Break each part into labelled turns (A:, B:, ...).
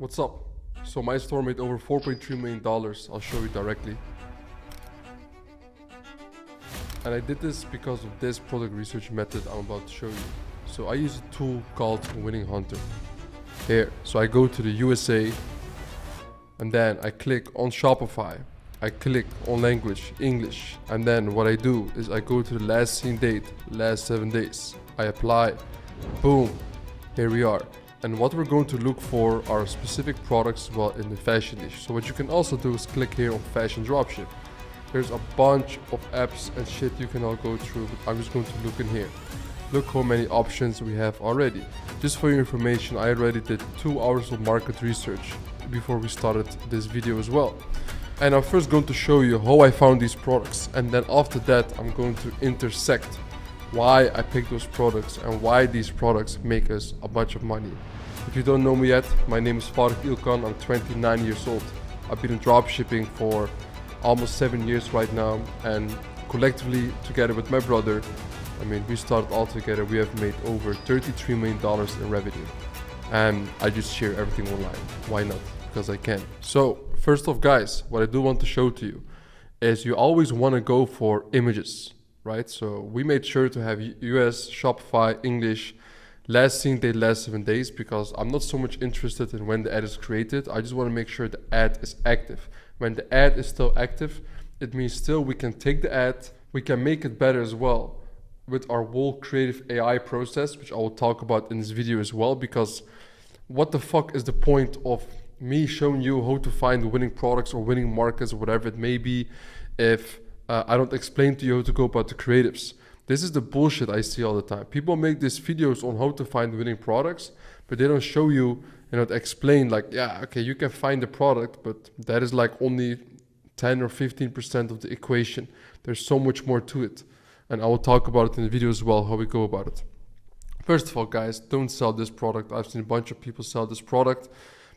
A: What's up? So my store made over $4.3 million. I'll show you directly. And I did this because of this product research method I'm about to show you. So I use a tool called Winning Hunter. Here, so I go to the USA and then I click on Shopify. I click on language, English, and then what I do is I go to the last seen date, last 7 days. I apply, boom, here we are. And what we're going to look for are specific products in the fashion niche. So what you can also do is click here on fashion dropship. There's a bunch of apps and shit you can all go through, but I'm just going to look in here. Look how many options we have already. Just for your information, I already did 2 hours of market research before we started this video as well. And I'm first going to show you how I found these products, and then after that I'm going to intersect why I picked those products and why these products make us a bunch of money. If you don't know me yet, my name is Fark Ilkan, I'm 29 years old. I've been in dropshipping for almost 7 years right now, and collectively together with my brother, we started all together, we have made over $33 million in revenue. And I just share everything online. Why not? Because I can. So first off guys, what I do want to show to you is you always want to go for images, right? So we made sure to have US, Shopify, English, last seen date, last 7 days, because I'm not so much interested in when the ad is created. I just want to make sure the ad is active. When the ad is still active, it means still we can take the ad, we can make it better as well with our whole creative AI process, which I will talk about in this video as well, because what the fuck is the point of me showing you how to find winning products or winning markets or whatever it may be if I don't explain to you how to go about the creatives. This is the bullshit I see all the time. People make these videos on how to find winning products, but they don't show you and explain like, yeah, okay, you can find the product, but that is like only 10 or 15% of the equation. There's so much more to it. And I will talk about it in the video as well, how we go about it. First of all, guys, don't sell this product. I've seen a bunch of people sell this product,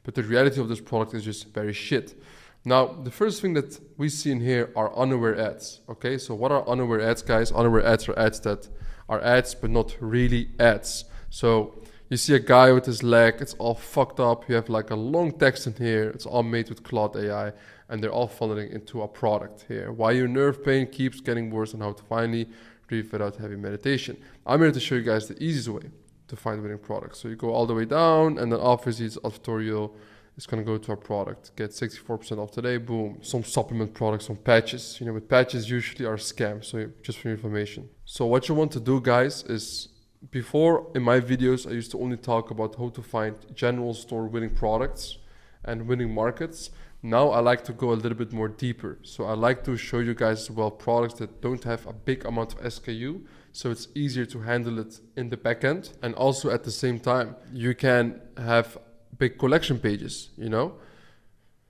A: but the reality of this product is just very shit. Now, the first thing that we see in here are unaware ads. Okay, so what are unaware ads, guys? Unaware ads are ads that are ads, but not really ads. So you see a guy with his leg, it's all fucked up. You have like a long text in here. It's all made with Claude AI, and they're all funneling into a product here. Why your nerve pain keeps getting worse and how to finally breathe without heavy meditation. I'm here to show you guys the easiest way to find winning products. So you go all the way down, and then obviously it's tutorial. It's gonna go to our product, get 64% off today, boom. Some supplement products, some patches. With patches usually are scams, so just for your information. So what you want to do, guys, is before in my videos, I used to only talk about how to find general store winning products and winning markets. Now I like to go a little bit more deeper. So I like to show you guys as well products that don't have a big amount of SKU, so it's easier to handle it in the backend. And also at the same time, you can have big collection pages,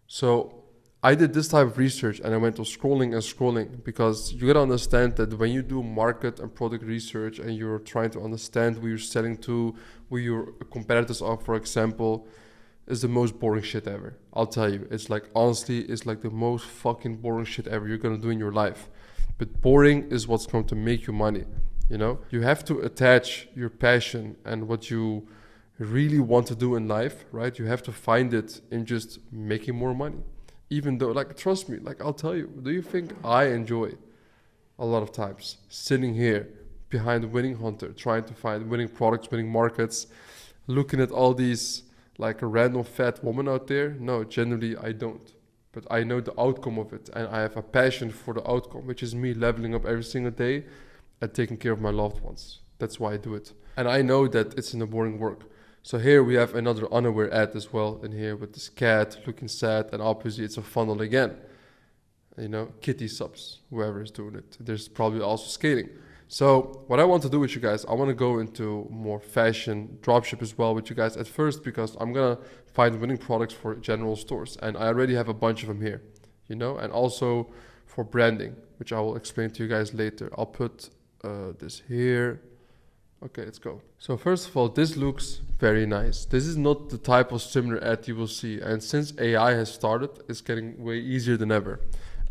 A: So I did this type of research and I went on scrolling because you gotta understand that when you do market and product research and you're trying to understand who you're selling to, who your competitors are, for example, is the most boring shit ever. I'll tell you, it's like, honestly, it's like the most fucking boring shit ever you're gonna do in your life. But boring is what's going to make you money, You have to attach your passion and what you really want to do in life, right? You have to find it in just making more money. Even though, trust me, I'll tell you, do you think I enjoy a lot of times sitting here behind Winning Hunter, trying to find winning products, winning markets, looking at all these like a random fat woman out there? No, generally I don't. But I know the outcome of it, and I have a passion for the outcome, which is me leveling up every single day and taking care of my loved ones. That's why I do it. And I know that it's in the boring work. So here we have another unaware ad as well in here with this cat looking sad, and obviously it's a funnel again. Kitty subs, whoever is doing it. There's probably also scaling. So what I want to do with you guys, I want to go into more fashion dropship as well with you guys at first, because I'm going to find winning products for general stores. And I already have a bunch of them here, and also for branding, which I will explain to you guys later. I'll put this here. Okay, let's go. So first of all, this looks very nice. This is not the type of similar ad you will see. And since AI has started, it's getting way easier than ever.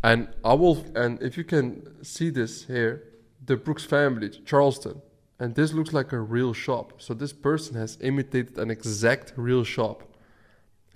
A: And if you can see this here, the Brooks family, Charleston. And this looks like a real shop. So this person has imitated an exact real shop.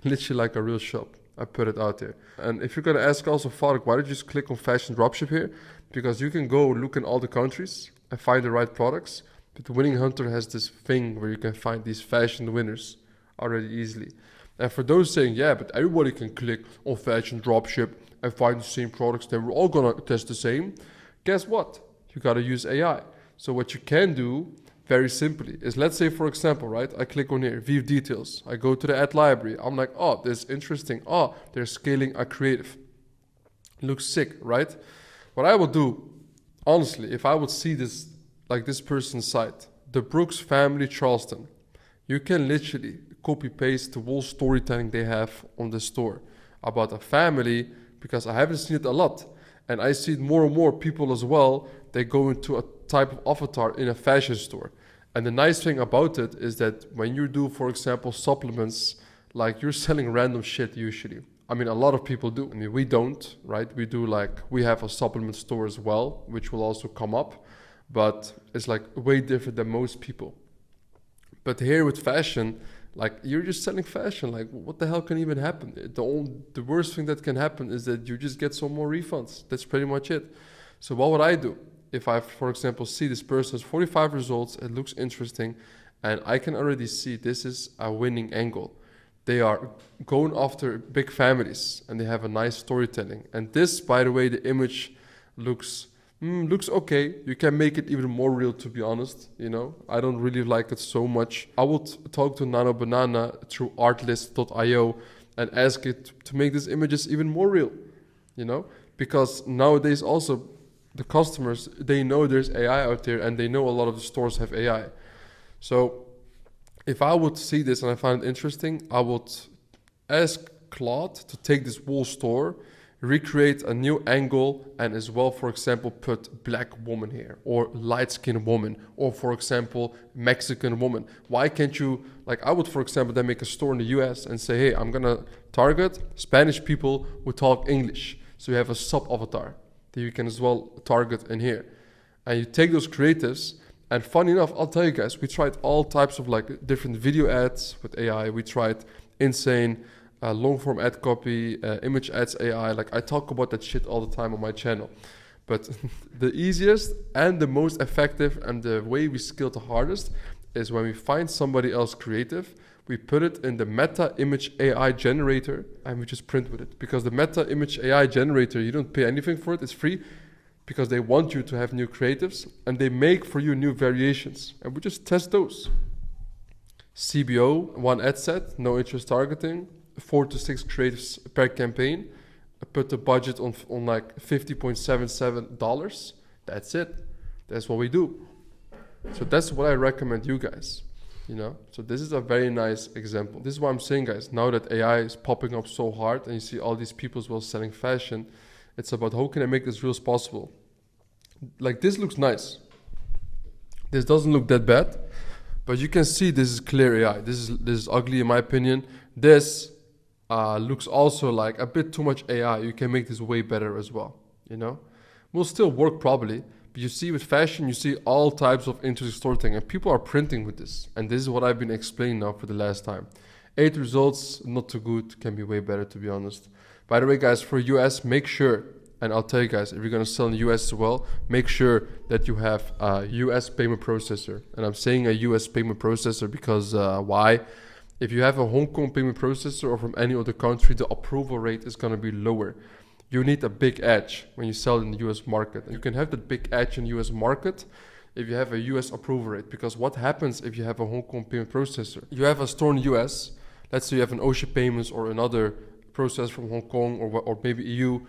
A: literally like a real shop. I put it out there. And if you're gonna ask also, Fark, why did you just click on fashion dropship here? Because you can go look in all the countries and find the right products. But the Winning Hunter has this thing where you can find these fashion winners already easily. And for those saying, yeah, but everybody can click on fashion dropship and find the same products, then we're all gonna test the same. Guess what? You gotta use AI. So what you can do very simply is, let's say for example, right, I click on here, view details. I go to the ad library. I'm like, oh, this is interesting. Oh, they're scaling a creative. Looks sick, right? What I would do, honestly, if I would see this, like this person's site, the Brooks family Charleston, you can literally copy paste the whole storytelling they have on the store about a family, because I haven't seen it a lot. And I see more and more people as well, they go into a type of avatar in a fashion store. And the nice thing about it is that when you do, for example, supplements, like you're selling random shit usually. I mean, a lot of people do. I mean, we don't, right? We have a supplement store as well, which will also come up, but it's like way different than most people. But here with fashion, like you're just selling fashion. Like what the hell can even happen? The worst thing that can happen is that you just get some more refunds. That's pretty much it. So what would I do? If I, for example, see this person has 45 results, it looks interesting, and I can already see this is a winning angle. They are going after big families, and they have a nice storytelling. And this, by the way, the image looks okay. You can make it even more real, to be honest. You know, I don't really like it so much. I would talk to Nano Banana through artlist.io and ask it to make these images even more real. You know, because nowadays also, the customers, they know there's AI out there, and they know a lot of the stores have AI. So if I would see this and I find it interesting, I would ask Claude to take this whole store, recreate a new angle, and as well, for example, put black woman here, or light-skinned woman, or for example, Mexican woman. Why can't you, like I would, for example, then make a store in the US and say, hey, I'm gonna target Spanish people who talk English. So you have a sub-avatar that you can as well target in here. And you take those creatives, and funny enough, I'll tell you guys, we tried all types of like different video ads with AI. We tried insane long form ad copy, image ads AI. Like I talk about that shit all the time on my channel. But the easiest and the most effective and the way we scale the hardest is when we find somebody else creative, we put it in the Meta Image AI generator and we just print with it. Because the Meta Image AI generator, you don't pay anything for it, it's free, because they want you to have new creatives and they make for you new variations. And we just test those. CBO, one ad set, no interest targeting, 4 to 6 creatives per campaign. I put the budget on like $50.77. That's it. That's what we do. So that's what I recommend you guys. You know, so this is a very nice example. This is what I'm saying, guys. Now that AI is popping up so hard and you see all these people as well selling fashion, it's about how can I make this real as possible. Like this looks nice. This doesn't look that bad, but you can see this is clear AI. This is ugly in my opinion. This looks also like a bit too much AI. You can make this way better as well. You know, will still work probably. But you see with fashion, you see all types of interesting storytelling, and people are printing with this. And this is what I've been explaining now for the last time. 8 results, not too good, can be way better to be honest. By the way, guys, for US, make sure, and I'll tell you guys, if you're gonna sell in the US as well, make sure that you have a US payment processor. And I'm saying a US payment processor because why? If you have a Hong Kong payment processor or from any other country, the approval rate is gonna be lower. You need a big edge when you sell in the US market. And you can have that big edge in the US market if you have a US approval rate. Because what happens if you have a Hong Kong payment processor? You have a store in the US, let's say you have an Ocean Payments or another processor from Hong Kong or maybe EU.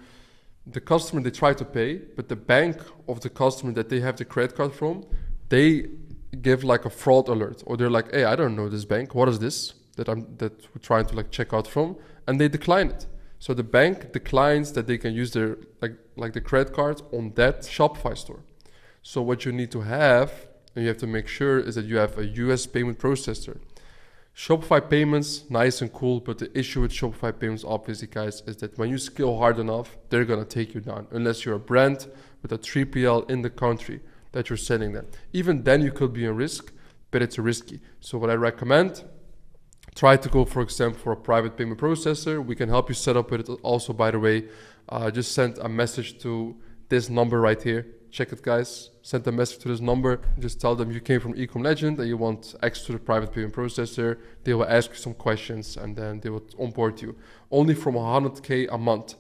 A: The customer, they try to pay, but the bank of the customer that they have the credit card from, they give like a fraud alert. Or they're like, hey, I don't know this bank. What is this that we're trying to like check out from? And they decline it. So the bank declines that they can use their like the credit card on that Shopify store. So what you need to have, and you have to make sure, is that you have a US payment processor. Shopify payments, nice and cool, but the issue with Shopify payments, obviously, guys, is that when you scale hard enough, they're gonna take you down. Unless you're a brand with a 3PL in the country that you're selling them. Even then you could be in risk, but it's risky. So what I recommend, try to go, for example, for a private payment processor. We can help you set up with it. Also, by the way, just send a message to this number right here. Check it, guys. Send a message to this number. Just tell them you came from Ecom Legend and you want access to the private payment processor. They will ask you some questions and then they will onboard you. Only from 100K a month.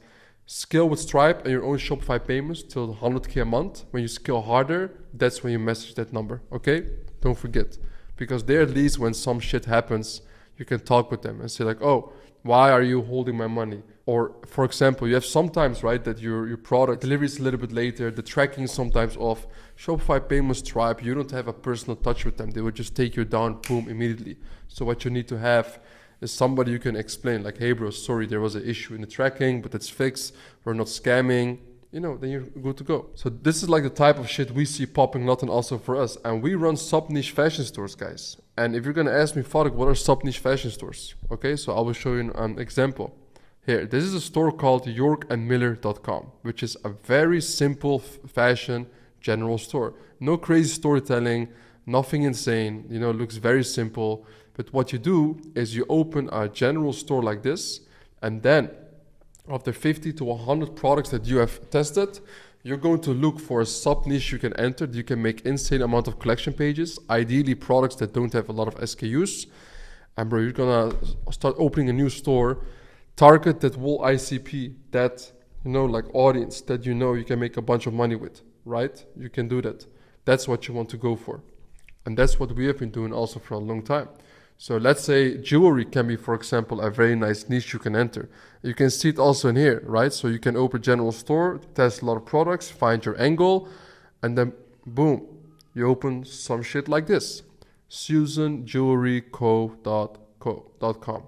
A: Scale with Stripe and your own Shopify payments till 100K a month. When you scale harder, that's when you message that number, okay? Don't forget. Because there, at least when some shit happens, you can talk with them and say like, oh, why are you holding my money? Or for example, you have sometimes, right, that your product delivery is a little bit later, the tracking is sometimes off. Shopify payments, Stripe, you don't have a personal touch with them. They will just take you down, boom, immediately. So what you need to have is somebody you can explain like, hey bro, sorry, there was an issue in the tracking, but it's fixed. We're not scamming. You know, then you're good to go. So this is like the type of shit we see popping a lot and also for us. And we run Subniche fashion stores, guys. And if you're going to ask me, Farik, what are Subniche fashion stores? Okay, so I will show you an example. Here, this is a store called yorkandmiller.com, which is a very simple fashion general store. No crazy storytelling, nothing insane, you know, it looks very simple. But what you do is you open a general store like this, and then after 50 to 100 products that you have tested, you're going to look for a sub niche you can enter. You can make insane amount of collection pages, ideally products that don't have a lot of SKUs. And bro, you're gonna start opening a new store, target that whole ICP, that, you know, like audience that you know you can make a bunch of money with, right? You can do that. That's what you want to go for. And that's what we have been doing also for a long time. So let's say jewelry can be, for example, a very nice niche you can enter. You can see it also in here, right? So you can open a general store, test a lot of products, find your angle, and then boom, you open some shit like this. SusanJewelryCo.com.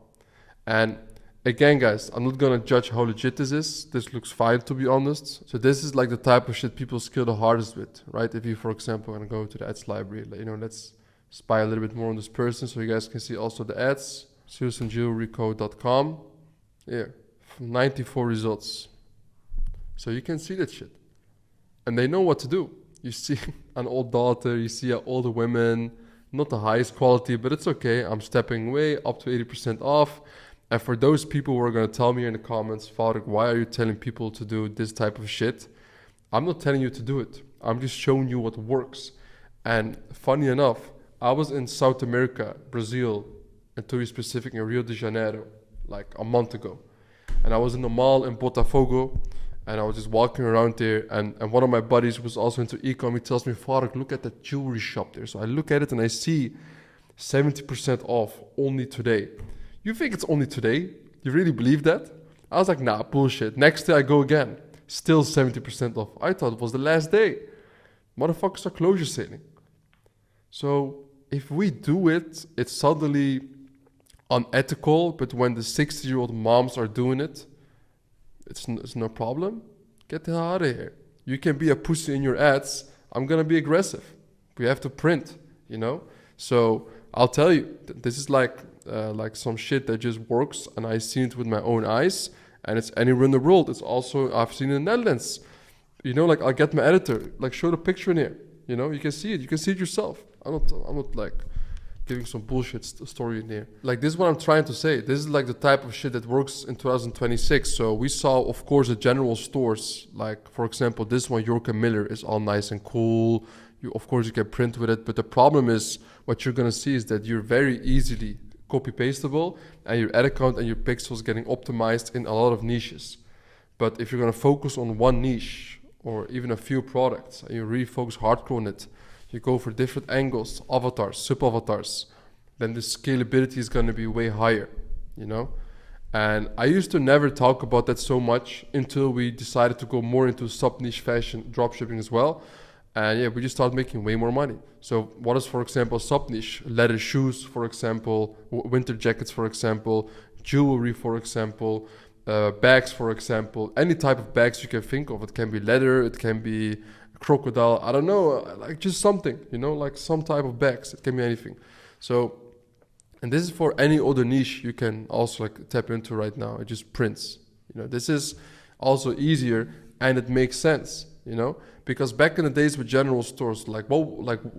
A: And again, guys, I'm not gonna judge how legit this is. This looks fine, to be honest. So this is like the type of shit people scale the hardest with, right? If you, for example, gonna go to the ads library, you know, let's spy a little bit more on this person so you guys can see also the ads. SusanJewelryCo.com. Yeah, 94 results. So you can see that shit. And they know what to do. You see an old daughter, you see an older women, not the highest quality, but it's okay. I'm stepping away up to 80% off. And for those people who are going to tell me in the comments, Farik, why are you telling people to do this type of shit? I'm not telling you to do it. I'm just showing you what works. And funny enough, I was in South America, Brazil, and to be specific, in Rio de Janeiro, like a month ago. And I was in the mall in Botafogo, and I was just walking around there, and one of my buddies was also into e-com. He tells me, Farik, look at that jewelry shop there. So I look at it and I see 70% off only today. You think it's only today? You really believe that? I was like, nah, bullshit. Next day I go again. Still 70% off. I thought it was the last day. Motherfuckers are closure selling. So if we do it, it's suddenly unethical, but when the 60-year-old moms are doing it, it's no problem. Get the hell out of here. You can be a pussy in your ads. I'm going to be aggressive. We have to print, you know? So I'll tell you, this is like some shit that just works, and I've seen it with my own eyes, and it's anywhere in the world. It's also, I've seen it in the Netherlands. You know, like I'll get my editor, like show the picture in here. You know, you can see it. You can see it yourself. I'm not like giving some bullshit story in here. Like, this is what I'm trying to say. This is like the type of shit that works in 2026. So we saw, of course, the general stores. Like, for example, this one, York and Miller, is all nice and cool. Of course, you can print with it. But the problem is, what you're going to see is that you're very easily copy-pastable, and your ad account and your pixels getting optimized in a lot of niches. But if you're going to focus on one niche or even a few products, and you really focus hardcore on it, you go for different angles, avatars, sub-avatars, then the scalability is going to be way higher, you know? And I used to never talk about that so much until we decided to go more into sub-niche fashion dropshipping as well. And yeah, we just started making way more money. So what is, for example, sub-niche? Leather shoes, for example, winter jackets, for example, jewelry, for example, bags, for example, any type of bags you can think of. It can be leather, it can be crocodile, I don't know, like just something, you know, like some type of bags. It can be anything. So, and this is for any other niche you can also like tap into right now. It just prints. You know, this is also easier and it makes sense, you know, because back in the days with general stores, what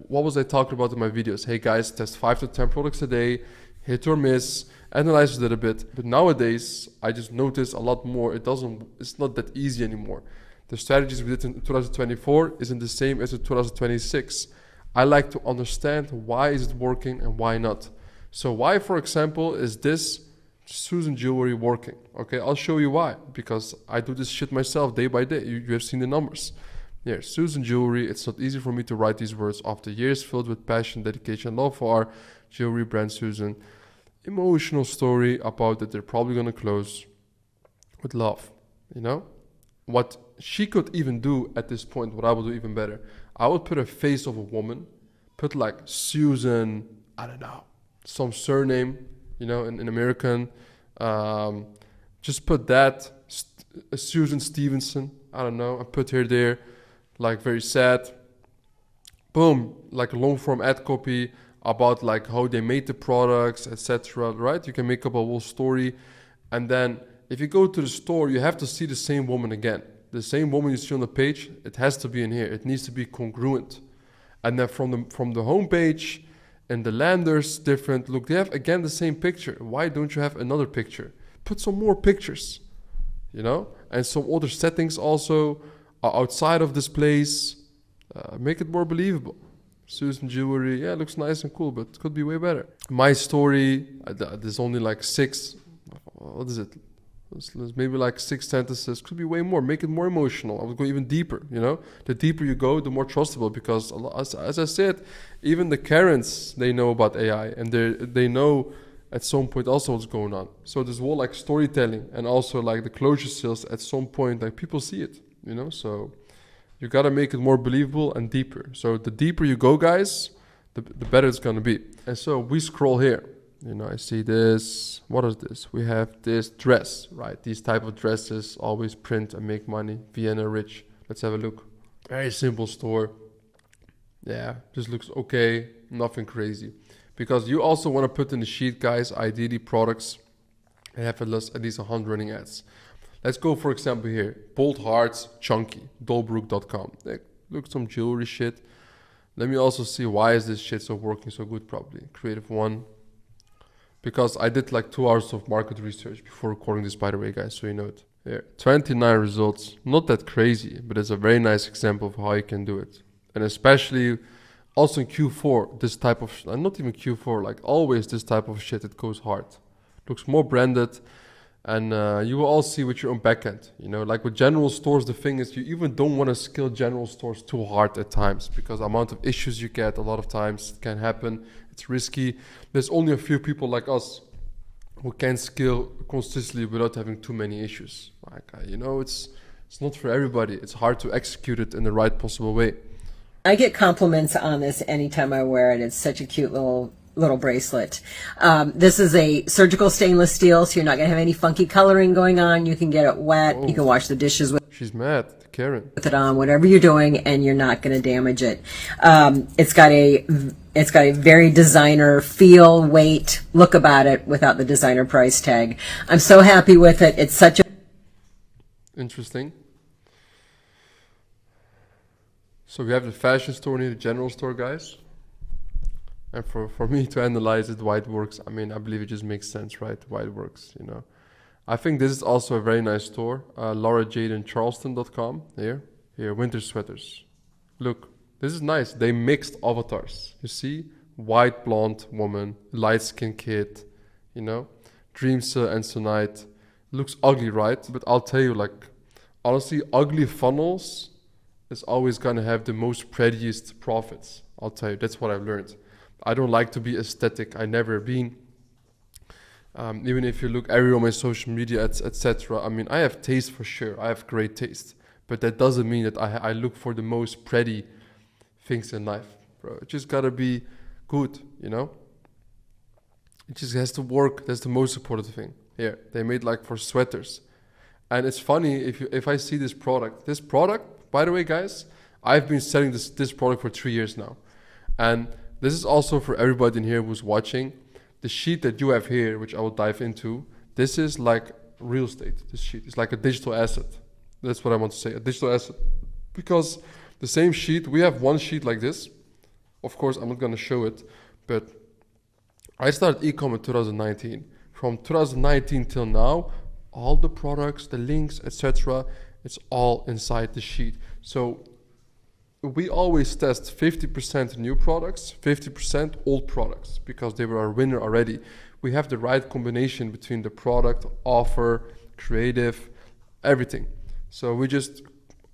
A: was I talking about in my videos? Hey guys, test 5 to 10 products a day. hit or miss, analyze it a bit. But nowadays, I just notice a lot more. It's not that easy anymore. The strategies we did in 2024 isn't the same as in 2026. I like to understand why is it working and why not. So why, for example, is this Susan jewelry working? Okay, I'll show you why. Because I do this shit myself day by day. You have seen the numbers. Yeah, Susan jewelry. It's not easy for me to write these words after years filled with passion, dedication, love for our jewelry brand Susan. Emotional story about that they're probably gonna close with love. You know? What she could even do at this point, what I would do even better, I would put a face of a woman, put like Susan, I don't know, some surname, you know, in American. Just put that, Susan Stevenson, I don't know, and put her there, like very sad. Boom, like a long form ad copy about like how they made the products, etc. Right? You can make up a whole story, and then if you go to the store, you have to see the same woman again. The same woman you see on the page, it has to be in here. It needs to be congruent. And then from the homepage and the landers, different. Look, they have again the same picture. Why don't you have another picture? Put some more pictures, you know? And some other settings also are outside of this place. Make it more believable. Susan jewelry, yeah, it looks nice and cool, but it could be way better. My story, there's only like 6, what is it? Maybe like 6 sentences, could be way more. Make it more emotional. I would go even deeper, you know? The deeper you go, the more trustable, because as I said, even the Karens, they know about AI, and they know at some point also what's going on. So this whole like storytelling and also like the closure sales, at some point, like people see it, you know? So you gotta make it more believable and deeper. So the deeper you go, guys, the better it's gonna be. And so we scroll here. You know, I see this. What is this? We have this dress, right? These type of dresses always print and make money. Vienna Rich. Let's have a look. Very simple store. Yeah, just looks okay. Nothing crazy. Because you also want to put in the sheet, guys, ideally products and have at least 100 running ads. Let's go, for example, here. Bold Hearts, Chunky, Dolbrook.com. Look, some jewelry shit. Let me also see why is this shit so working so good probably. Creative One. Because I did like 2 hours of market research before recording this, by the way, guys, so you know it. Here, 29 results. Not that crazy, but it's a very nice example of how you can do it. And especially also in Q4, this type of, not even Q4, like always this type of shit, it goes hard. Looks more branded, and you will all see with your own backend. You know, like with general stores, the thing is you even don't want to scale general stores too hard at times, because the amount of issues you get a lot of times it can happen. It's risky. There's only a few people like us who can scale consistently without having too many issues. Like, you know, it's not for everybody. It's hard to execute it in the right possible way.
B: I get compliments on this anytime I wear it. It's such a cute little bracelet. This is a surgical stainless steel, so you're not going to have any funky coloring going on. You can get it wet. You can wash the dishes with
A: She's mad, Karen.
B: With it on, whatever you're doing, and you're not going to damage it. It's got a very designer feel, weight, look about it without the designer price tag. I'm so happy with it. It's such a
A: interesting. So we have the fashion store and the general store, guys. And for me to analyze it, why it works, I mean, I believe it just makes sense, right? Why it works, you know. I think this is also a very nice store. LauraJadencharleston.com. Here, winter sweaters. Look, this is nice. They mixed avatars. You see? White blonde woman, light skinned kid, you know? Dreamsa and Sonite. Looks ugly, right? But I'll tell you, like, honestly, ugly funnels is always gonna have the most prettiest profits. I'll tell you, that's what I've learned. I don't like to be aesthetic. I never been. Even if you look everywhere on my social media, etc. I mean, I have taste for sure. I have great taste. But that doesn't mean that I look for the most pretty things in life, bro. It just gotta be good, you know? It just has to work. That's the most important thing. Here, they made like for sweaters. And it's funny, if I see this product, by the way, guys, I've been selling this product for 3 years now. And this is also for everybody in here who's watching. The sheet that you have here, which I will dive into, this is like real estate. This sheet is like a digital asset. That's what I want to say, a digital asset. Because the same sheet, we have one sheet like this. Of course, I'm not going to show it, but I started e-com in 2019. From 2019 till now, all the products, the links, etc., it's all inside the sheet. So we always test 50% new products, 50% old products, because they were our winner already. We have the right combination between the product, offer, creative, everything. So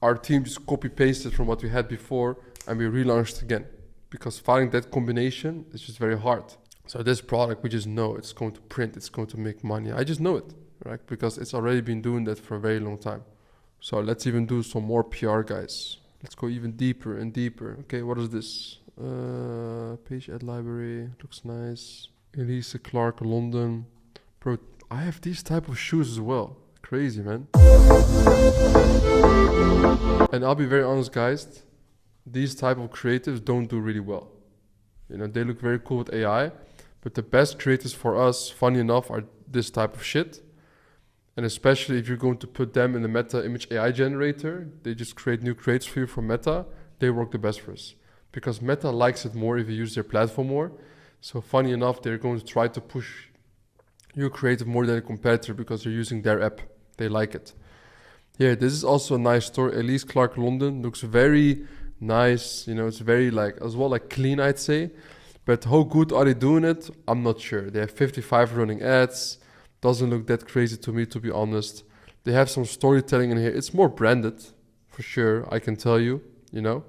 A: our team just copy pasted from what we had before and we relaunched again, because finding that combination is just very hard. So this product, we just know it's going to print, it's going to make money. I just know it, right? Because it's already been doing that for a very long time. So let's even do some more PR, guys. Let's go even deeper and deeper. Okay, what is this? Page ad library, looks nice. Elisa Clark, London. Bro, I have these type of shoes as well. Crazy, man. And I'll be very honest, guys. These type of creatives don't do really well. You know, they look very cool with AI, but the best creatives for us, funny enough, are this type of shit. And especially if you're going to put them in the Meta image AI generator, they just create new creatives for you from Meta. They work the best for us because Meta likes it more if you use their platform more. So funny enough, they're going to try to push your creative more than a competitor because you're using their app. They like it. Yeah, this is also a nice store. Elise Clark London looks very nice. You know, it's very as well clean, I'd say. But how good are they doing it? I'm not sure. They have 55 running ads. Doesn't look that crazy to me, to be honest. They have some storytelling in here. It's more branded, for sure, I can tell you, you know.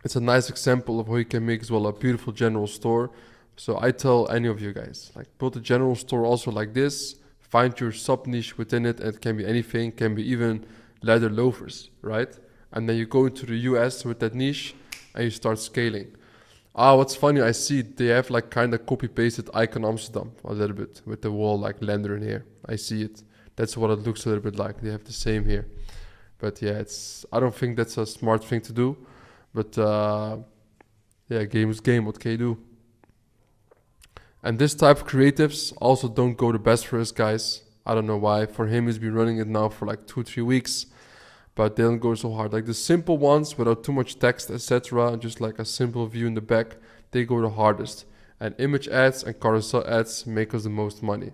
A: It's a nice example of how you can make as well a beautiful general store. So I tell any of you guys, build a general store also like this. Find your sub niche within it. It can be anything, can be even leather loafers, right? And then you go into the US with that niche and you start scaling. What's funny, I see they have kind of copy-pasted Icon Amsterdam a little bit with the wall Lender in here. I see it. That's what it looks a little bit like. They have the same here. But yeah, I don't think that's a smart thing to do. But yeah, game is game. What can you do? And this type of creatives also don't go the best for us, guys. I don't know why. For him, he's been running it now for 2-3 weeks. But they don't go so hard. The simple ones without too much text, etc., and just a simple view in the back, they go the hardest. And image ads and carousel ads make us the most money.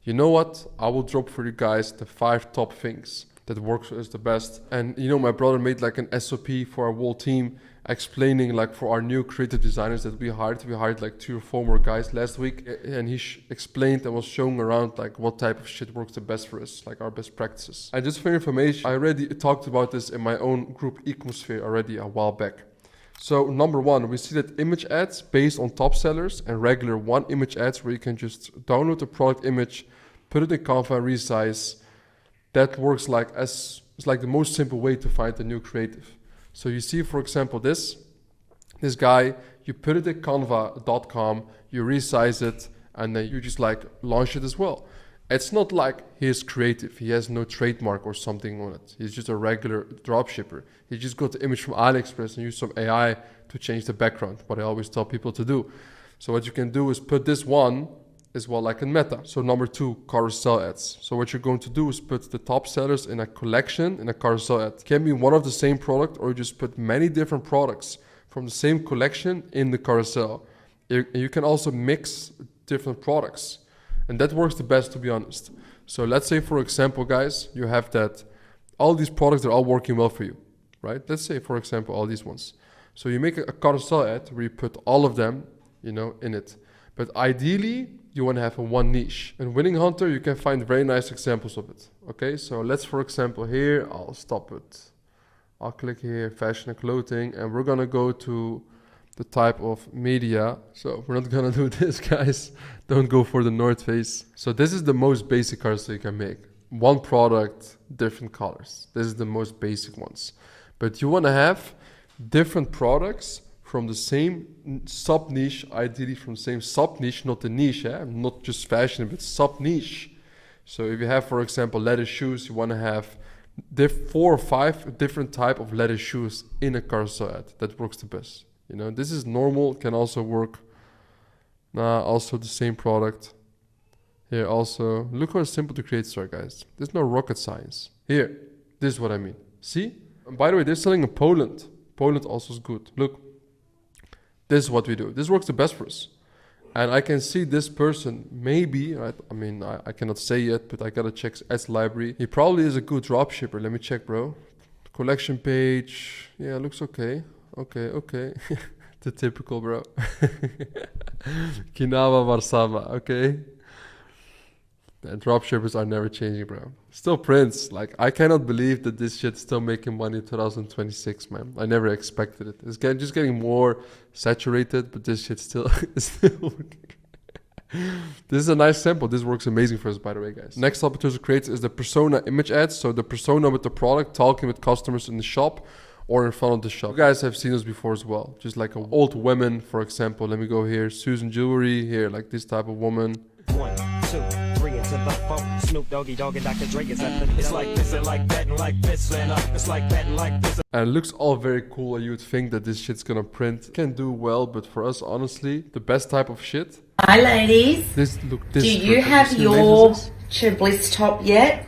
A: You know what? I will drop for you guys the 5 top things that works for us the best. And you know, my brother made an SOP for our whole team, explaining for our new creative designers that we hired 2 or 4 more guys last week, and he explained and was showing around what type of shit works the best for us, our best practices. And just for information, I already talked about this in my own group Ecosphere already a while back. So number 1, we see that image ads based on top sellers and regular one image ads where you can just download the product image, put it in Canva, resize. That works it's the most simple way to find a new creative. So you see, for example, this guy, you put it in canva.com, you resize it, and then you just launch it as well. It's not he's creative. He has no trademark or something on it. He's just a regular dropshipper. He just got the image from AliExpress and use some AI to change the background, what I always tell people to do. So what you can do is put this one as well in Meta. So number 2, carousel ads. So what you're going to do is put the top sellers in a collection in a carousel ad. It can be one of the same product, or you just put many different products from the same collection in the carousel. You can also mix different products, and that works the best, to be honest. So let's say, for example, guys, you have that all these products are all working well for you, right? Let's say, for example, all these ones. So you make a carousel ad where you put all of them, in it. But ideally, you want to have a one niche. In Winning Hunter, you can find very nice examples of it. Okay, so let's, for example, here, I'll stop it. I'll click here, fashion and clothing, and we're going to go to the type of media. So we're not going to do this, guys. Don't go for the North Face. So this is the most basic carousel you can make. One product, different colors. This is the most basic ones. But you want to have different products from the same sub-niche, ideally from the same sub-niche, not the niche, not just fashion, but sub-niche. So if you have, for example, leather shoes, you want to have 4 or 5 different type of leather shoes in a carousel ad. That works the best. This is normal, can also work. Also the same product. Here also, look how simple to create store, guys. There's no rocket science. Here, this is what I mean. See? And by the way, they're selling in Poland. Poland also is good. Look. This is what we do. This works the best for us. And I can see this person, maybe, right? I mean, I cannot say yet, but I gotta check ads library. He probably is a good dropshipper. Let me check, bro. Collection page. Yeah, looks okay. Okay. The typical, bro. Kinawa Warsama, okay. And dropshippers are never changing, bro. Still prints. Like, I cannot believe that this shit's still making money in 2026, man. I never expected it. It's just getting more saturated, but this shit still is still working. This is a nice sample. This works amazing for us, by the way, guys. Next topic to create is the persona image ads. So the persona with the product, talking with customers in the shop or in front of the shop. You guys have seen this before as well. Just like an old woman, for example. Let me go here. Susan Jewelry, here, like this type of woman.
C: 1, 2, 3 into the phone. Snoop Doggy Dogg and Dr. Dre is at the. It's like this and like that and like this and it's like that and like this.
A: And it looks all very cool. And you would think that this shit's gonna print. Can do well, but for us, honestly, the best type of shit.
D: Hi ladies.
A: This
D: Do you have your Bliss top yet?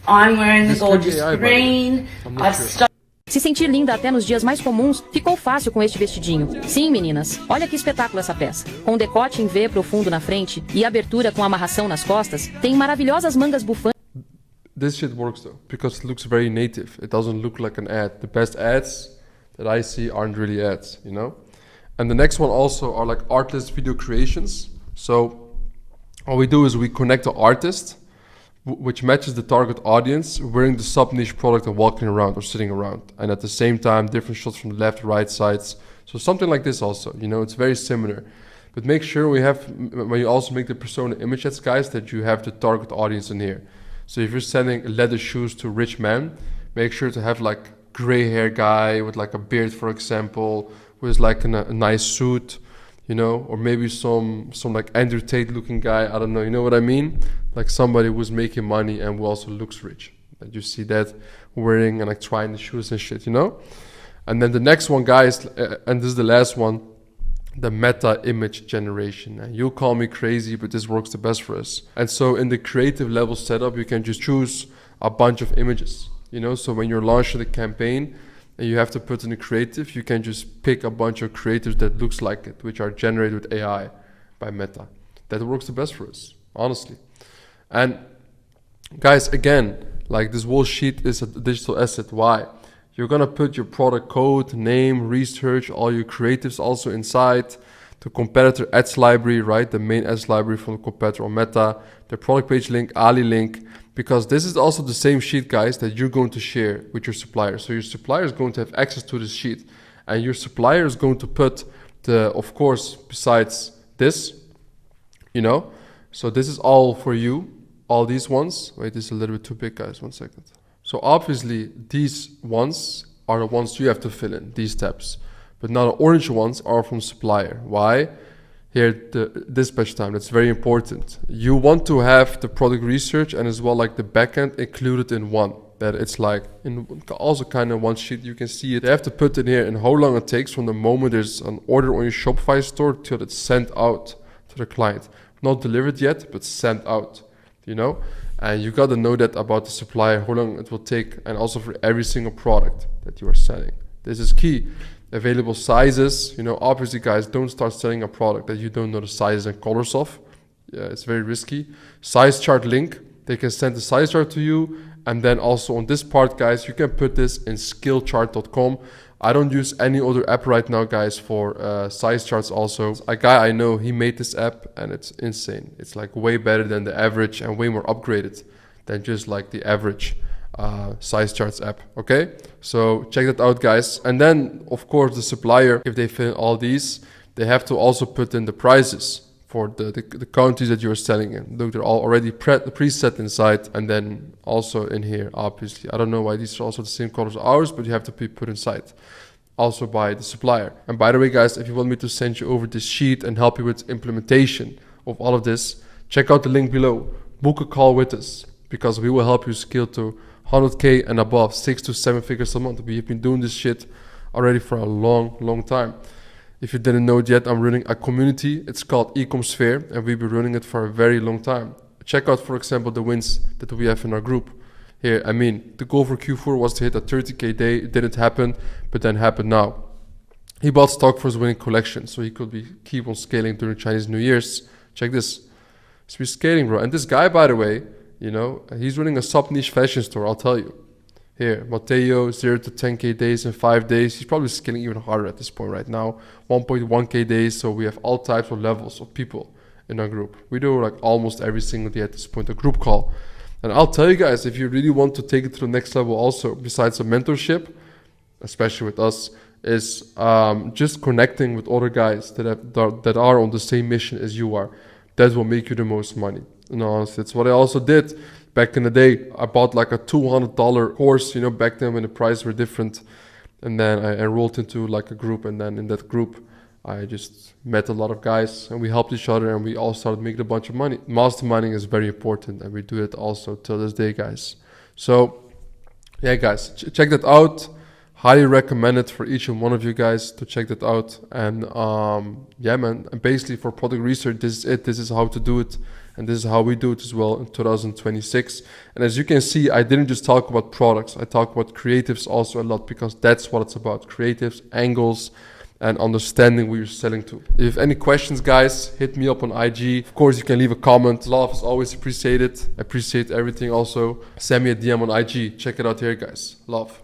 D: I'm wearing the gorgeous green. I've stopped.
E: Se sentir linda até nos dias mais comuns, ficou fácil com este vestidinho. Sim, meninas, olha que espetáculo essa peça. Com decote em V profundo na frente e abertura com amarração nas costas, tem maravilhosas mangas bufantes.
A: This shit works though, because it looks very native. It doesn't look like an ad. The best ads that I see aren't really ads, you know? And the next one also are like artless video creations. So what we do is we connect the artist, which matches the target audience, wearing the Subniche product and walking around or sitting around. And at the same time, different shots from the left, right sides. So something like this also, you know, it's very similar. But make sure we have, when you also make the persona image ads, guys, that you have the target audience in here. So if you're selling leather shoes to rich men, make sure to have like gray hair guy with like a beard, for example, with like a nice suit, you know, or maybe some like Andrew Tate looking guy, I don't know, you know what I mean? Like somebody who's making money and who also looks rich. And you see that wearing and like trying the shoes and shit, you know? And then the next one, guys, and this is the last one, the meta image generation. And you'll call me crazy, but this works the best for us. And so in the creative level setup, you can just choose a bunch of images, you know? So when you're launching the campaign and you have to put in a creative, you can just pick a bunch of creatives that looks like it, which are generated with AI by Meta. That works the best for us, honestly. And guys, again, like this whole sheet is a digital asset. Why? You're gonna put your product code, name, research, all your creatives also inside, the competitor ads library, right? The main ads library from the competitor on Meta, the product page link, Ali link, because this is also the same sheet, guys, that you're going to share with your supplier. So your supplier is going to have access to this sheet, and your supplier is going to put the, of course, besides this, you know, so this is all for you. All these ones, wait, this is a little bit too big, guys, 1 second. So obviously these ones are the ones you have to fill in, these tabs. But now the orange ones are from supplier. Why? Here, the dispatch time, that's very important. You want to have the product research and as well like the backend included in one. That it's like, in also kind of one sheet, you can see it. You have to put in here and how long it takes from the moment there's an order on your Shopify store till it's sent out to the client. Not delivered yet, but sent out. You know, and you got to know that about the supplier, how long it will take, and also for every single product that you are selling. This is key. Available sizes, you know, obviously guys, don't start selling a product that you don't know the sizes and colors of. Yeah, it's very risky. Size chart link, they can send the size chart to you. And then also on this part, guys, you can put this in skillchart.com. I don't use any other app right now, guys, for size charts also. A guy I know, he made this app and it's insane. It's like way better than the average and way more upgraded than just like the average size charts app, okay? So check that out, guys. And then, of course, the supplier, if they fill in all these, they have to also put in the prices for the countries that you're selling in. Look, they're all already preset inside, and then also in here, obviously. I don't know why these are also the same colors as ours, but you have to be put inside. Also by the supplier. And by the way, guys, if you want me to send you over this sheet and help you with implementation of all of this, check out the link below. Book a call with us, because we will help you scale to 100K and above, 6 to 7 figures a month. We've been doing this shit already for a long time. If you didn't know it yet, I'm running a community. It's called Ecomsphere, and we've been running it for a very long time. Check out, for example, the wins that we have in our group. Here, I mean, the goal for Q4 was to hit a 30K day. It didn't happen, but then happened now. He bought stock for his winning collection, so he could keep on scaling during Chinese New Year's. Check this. So we're scaling, bro. And this guy, by the way, you know, he's running a Subniche fashion store, I'll tell you. Here, Mateo, 0 to 10K days in 5 days. He's probably scaling even harder at this point right now. 1.1K days, so we have all types of levels of people in our group. We do like almost every single day at this point, a group call. And I'll tell you guys, if you really want to take it to the next level also, besides a mentorship, especially with us, is just connecting with other guys that are on the same mission as you are. That will make you the most money. You know, honestly, that's what I also did back in the day. I bought like a $200 course, you know, back then when the prices were different. And then I enrolled into like a group, and then in that group, I just met a lot of guys and we helped each other and we all started making a bunch of money. Masterminding is very important, and we do it also till this day, guys. So yeah, guys, check that out. Highly recommend it for each and one of you guys to check that out. And yeah, man, and basically for product research, this is it. This is how to do it, and this is how we do it as well in 2026. And as you can see, I didn't just talk about products. I talk about creatives also a lot, because that's what it's about. Creatives, angles, and understanding who you're selling to. If you have any questions, guys, hit me up on IG. Of course, you can leave a comment. Love is always appreciated. I appreciate everything also. Send me a DM on IG. Check it out here, guys. Love.